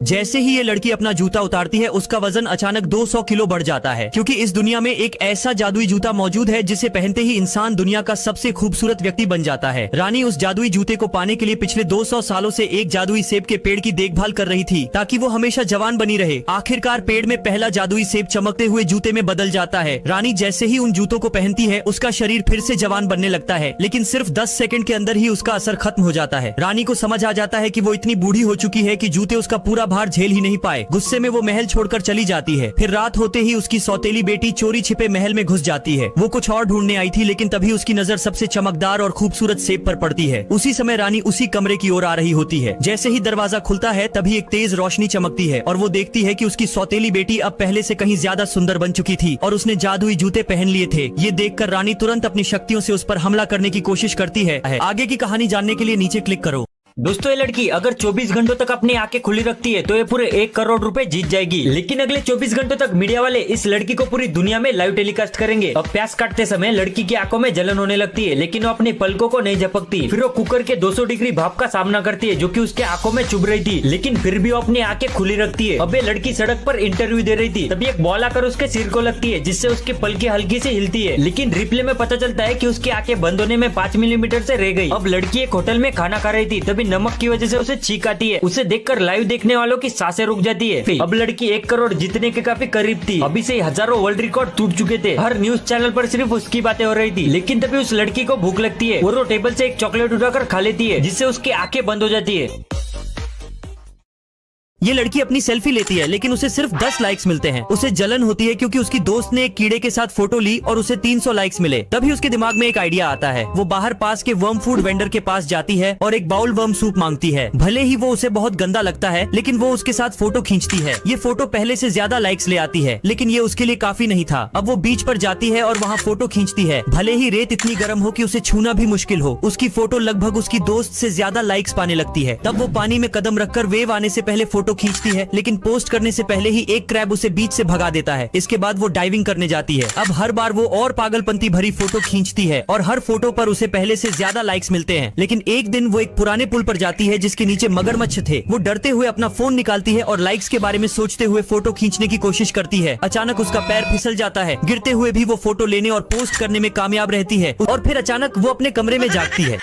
जैसे ही ये लड़की अपना जूता उतारती है उसका वजन अचानक 200 किलो बढ़ जाता है, क्योंकि इस दुनिया में एक ऐसा जादुई जूता मौजूद है जिसे पहनते ही इंसान दुनिया का सबसे खूबसूरत व्यक्ति बन जाता है। रानी उस जादुई जूते को पाने के लिए पिछले 200 सालों से एक जादुई सेब के पेड़ की देखभाल कर रही थी ताकि वो हमेशा जवान बनी रहे। आखिरकार पेड़ में पहला जादुई सेब चमकते हुए जूते में बदल जाता है। रानी जैसे ही उन जूतों को पहनती है उसका शरीर फिर से जवान बनने लगता है, लेकिन सिर्फ 10 सेकंड के अंदर ही उसका असर खत्म हो जाता है। रानी को समझ आ जाता है कि वो इतनी बूढ़ी हो चुकी है कि जूते उसका पूरा भार झेल ही नहीं पाए। गुस्से में वो महल छोड़कर चली जाती है। फिर रात होते ही उसकी सौतेली बेटी चोरी छिपे महल में घुस जाती है। वो कुछ और ढूंढने आई थी, लेकिन तभी उसकी नजर सबसे चमकदार और खूबसूरत सेब पर पड़ती है। उसी समय रानी उसी कमरे की ओर आ रही होती है। जैसे ही दरवाजा खुलता है तभी एक तेज रोशनी चमकती है और वो देखती है कि उसकी सौतेली बेटी अब पहले से कहीं ज्यादा सुंदर बन चुकी थी और उसने जादुई जूते पहन लिए थे। ये देखकर रानी तुरंत अपनी शक्तियों से उस पर हमला करने की कोशिश करती है। आगे की कहानी जानने के लिए नीचे क्लिक करो। दोस्तों ये लड़की अगर 24 घंटों तक अपनी आंखें खुली रखती है तो ये पूरे 1 करोड़ रुपए जीत जाएगी। लेकिन अगले 24 घंटों तक मीडिया वाले इस लड़की को पूरी दुनिया में लाइव टेलीकास्ट करेंगे। अब प्याज काटते समय लड़की की आंखों में जलन होने लगती है, लेकिन वो अपनी पलकों को नहीं झपकती। फिर वो कुकर के 200 डिग्री भाप का सामना करती है जो कि उसके आंखों में चुभ रही थी, लेकिन फिर भी वो अपनी आंखें खुली रखती है। अब ये लड़की सड़क पर इंटरव्यू दे रही थी, तभी एक बॉल आकर उसके सिर को लगती है जिससे उसकी पलकें हल्की से हिलती है। लेकिन रिप्ले में पता चलता है कि उसकी आंखें बंद होने में 5 मिलीमीटर से रह गई। अब लड़की एक होटल में खाना खा रही थी, तभी नमक की वजह से उसे छींक आती है। उसे देखकर लाइव देखने वालों की सांसें रुक जाती है। अब लड़की 1 करोड़ जीतने के काफी करीब थी। अभी से हजारों वर्ल्ड रिकॉर्ड टूट चुके थे। हर न्यूज चैनल पर सिर्फ उसकी बातें हो रही थी। लेकिन तभी उस लड़की को भूख लगती है और वो टेबल से एक चॉकलेट उठाकर खा लेती है, जिससे उसकी आंखें बंद हो जाती है। ये लड़की अपनी सेल्फी लेती है, लेकिन उसे सिर्फ 10 लाइक्स मिलते हैं। उसे जलन होती है क्योंकि उसकी दोस्त ने एक कीड़े के साथ फोटो ली और उसे 300 लाइक्स मिले। तभी उसके दिमाग में एक आइडिया आता है। वो बाहर पास के वर्म फूड वेंडर के पास जाती है और एक बाउल वर्म सूप मांगती है। भले ही वो उसे बहुत गंदा लगता है, लेकिन वो उसके साथ फोटो खींचती है। ये फोटो पहले से ज्यादा लाइक्स ले आती है, लेकिन ये उसके लिए काफी नहीं था। अब वो बीच पर जाती है और वहाँ फोटो खींचती है। भले ही रेत इतनी गर्म हो कि उसे छूना भी मुश्किल हो, उसकी फोटो लगभग उसकी दोस्त से ज्यादा लाइक्स पाने लगती है। तब वो पानी में कदम रखकर वेव आने से पहले फोटो खींचती है, लेकिन पोस्ट करने से पहले ही एक क्रैब उसे बीच से भगा देता है। इसके बाद वो डाइविंग करने जाती है। अब हर बार वो और पागलपंती भरी फोटो खींचती है और हर फोटो पर उसे पहले से ज्यादा लाइक्स मिलते हैं। लेकिन एक दिन वो एक पुराने पुल पर जाती है जिसके नीचे मगरमच्छ थे। वो डरते हुए अपना फोन निकालती है और लाइक्स के बारे में सोचते हुए फोटो खींचने की कोशिश करती है। अचानक उसका पैर फिसल जाता है। गिरते हुए भी वो फोटो लेने और पोस्ट करने में कामयाब रहती है और फिर अचानक वो अपने कमरे में जागती है।